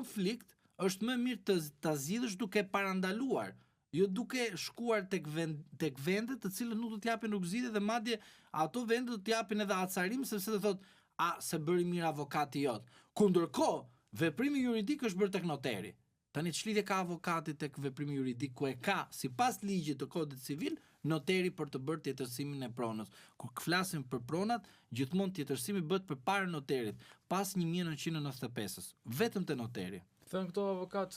konflikt është më mirë ta zgjidhësh duke parandaluar, jo duke shkuar tek vende të cilët nuk do t'japin rrugëzide dhe madje ato vende do t'japin edhe acarim sepse do thotë se bëri mirë avokati jot. Kundërkohë, veprimi juridik është bërë tek noteri. Tani ç'lidhje ka avokati tek veprimi juridik ku e ka sipas ligjit të kodit civil noteri për të bërë tjetërsimin e pronës. Kur flasim për pronat, gjithmonë tjetërsimi bëhet përpara noterit, pas 1995-s, vetëm te noteri. Thënë këto avokat,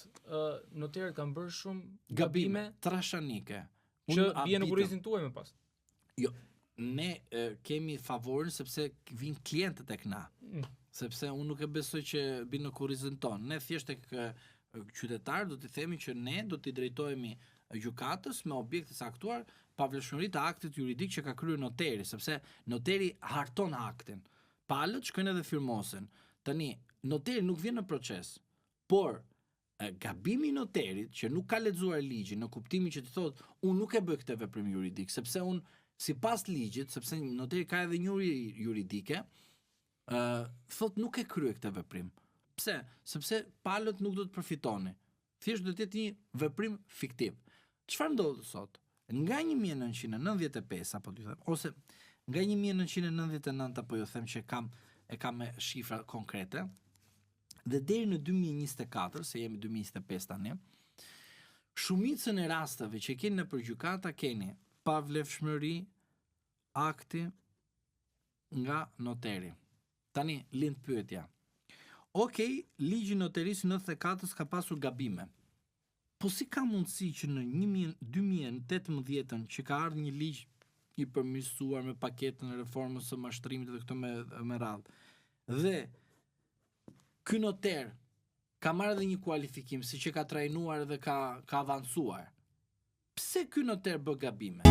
noterët kanë bërë shumë gabime trashanike. Që bien në kurrizin tuaj më pas. Jo, ne kemi favorin sepse vinë klientët tek na. Sepse unë nuk e besoj që vinë në kurrizin ton. Ne thjesht tek qytetar do t'i themi që ne do t'i drejtohemi gjykatës me objekt të saktuar pavlefshmërinë të aktit juridik që ka kryer noteri, sepse noteri harton aktin. Palët shkojnë edhe firmosen. Tani noteri nuk vjen në proces, por gabimi i noterit që nuk ka lexuar ligjin në kuptimin që të thotë unë nuk e bëj këtë veprim juridik, sepse unë sipas ligjit, sepse noteri ka edhe njohuri juridike, thotë nuk e kryej këtë veprim. Pse? Sepse palët nuk do të përfitoni. Thjesht do të jetë një veprim fiktiv. Çfarë ndodh sot? Nga 1995 apo ju them, ose nga 1999 apo ju them që e kam me shifra konkrete, dhe deri në 2024, se jemi 2025 tani, shumicën e rasteve që keni në përgjykata keni pavlefshmëri akti nga noteri. Tani lind pyetja. Okej, ligji noterisë 94 ka pasur gabime. Po si ka mundësi që në 2018 që ka ardhur një ligj i përmirësuar me paketën e reformës së mashtrimit dhe këto me radhë. Dhe ky noter ka marrë edhe një kualifikim siç e ka trajnuar dhe ka avancuar. Pse ky noter bë gabime?